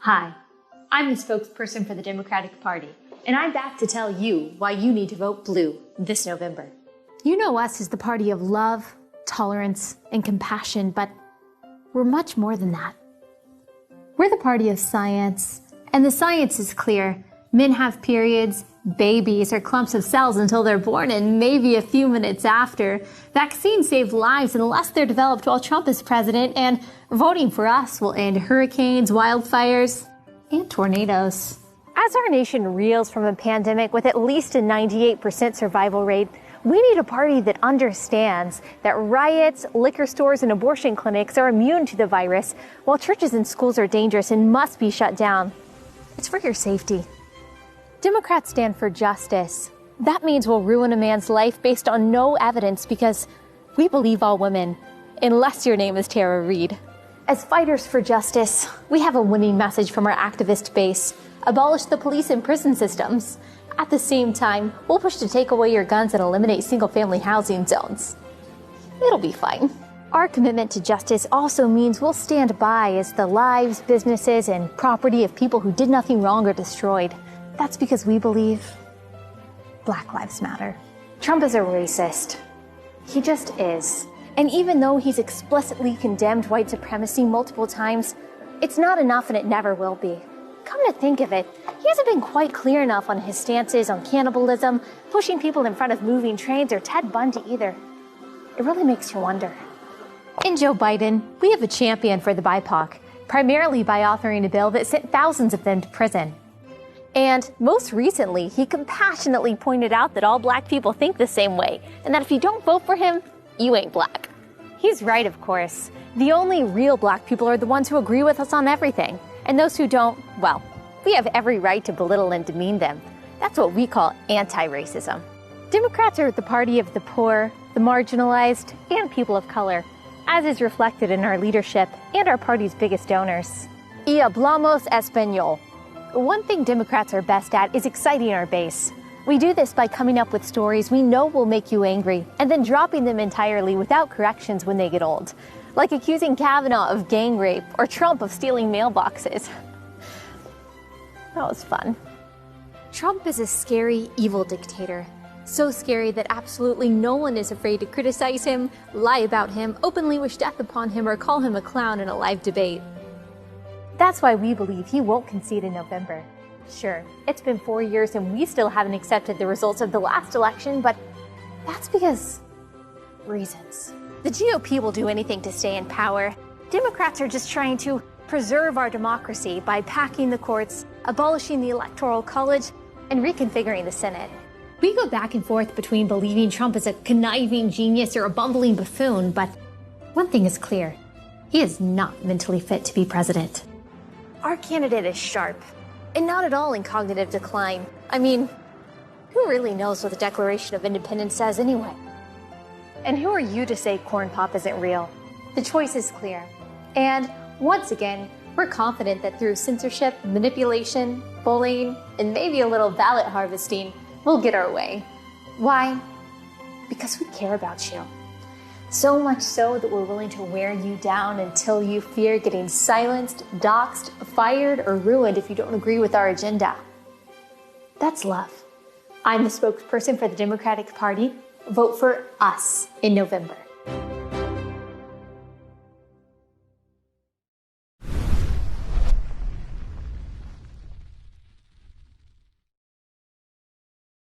Hi, I'm the spokesperson for the Democratic Party, and I'm back to tell you why you need to vote blue this November. You know us as the party of love, tolerance, and compassion, but we're much more than that. We're the party of science, and the science is clear. Men have periods, babies are clumps of cells until they're born, and maybe a few minutes after. Vaccines save lives unless they're developed while Trump is president, and voting for us will end hurricanes, wildfires, and tornadoes. As our nation reels from a pandemic with at least a 98% survival rate, we need a party that understands that riots, liquor stores, and abortion clinics are immune to the virus, while churches and schools are dangerous and must be shut down. It's for your safety. Democrats stand for justice. That means we'll ruin a man's life based on no evidence because we believe all women, unless your name is Tara Reade. As fighters for justice, we have a winning message from our activist base. Abolish the police and prison systems. At the same time, we'll push to take away your guns and eliminate single-family housing zones. It'll be fine. Our commitment to justice also means we'll stand by as the lives, businesses, and property of people who did nothing wrong are destroyed. That's because we believe Black Lives Matter. Trump is a racist. He just is. And even though he's explicitly condemned white supremacy multiple times, it's not enough and it never will be. Come to think of it, he hasn't been quite clear enough on his stances on cannibalism, pushing people in front of moving trains, or Ted Bundy either. It really makes you wonder. In Joe Biden, we have a champion for the BIPOC, primarily by authoring a bill that sent thousands of them to prison. And most recently, he compassionately pointed out that all black people think the same way, and that if you don't vote for him, you ain't black. He's right, of course. The only real black people are the ones who agree with us on everything. And those who don't, well, we have every right to belittle and demean them. That's what we call anti-racism. Democrats are the party of the poor, the marginalized, and people of color, as is reflected in our leadership and our party's biggest donors. Y hablamos español. One thing Democrats are best at is exciting our base. We do this by coming up with stories we know will make you angry, and then dropping them entirely without corrections when they get old. Like accusing Kavanaugh of gang rape or Trump of stealing mailboxes. That was fun. Trump is a scary, evil dictator. So scary that absolutely no one is afraid to criticize him, lie about him, openly wish death upon him, or call him a clown in a live debate. That's why we believe he won't concede in November. Sure, it's been 4 years and we still haven't accepted the results of the last election, but that's because reasons. The GOP will do anything to stay in power. Democrats are just trying to preserve our democracy by packing the courts, abolishing the Electoral College, and reconfiguring the Senate. We go back and forth between believing Trump is a conniving genius or a bumbling buffoon, but one thing is clear. He is not mentally fit to be president. Our candidate is sharp, and not at all in cognitive decline. I mean, who really knows what the Declaration of Independence says anyway? And who are you to say Corn Pop isn't real? The choice is clear. And once again, we're confident that through censorship, manipulation, bullying, and maybe a little ballot harvesting, we'll get our way. Why? Because we care about you. So much so that we're willing to wear you down until you fear getting silenced, doxxed, fired, or ruined if you don't agree with our agenda. That's love. I'm the spokesperson for the Democratic Party. Vote for us in November.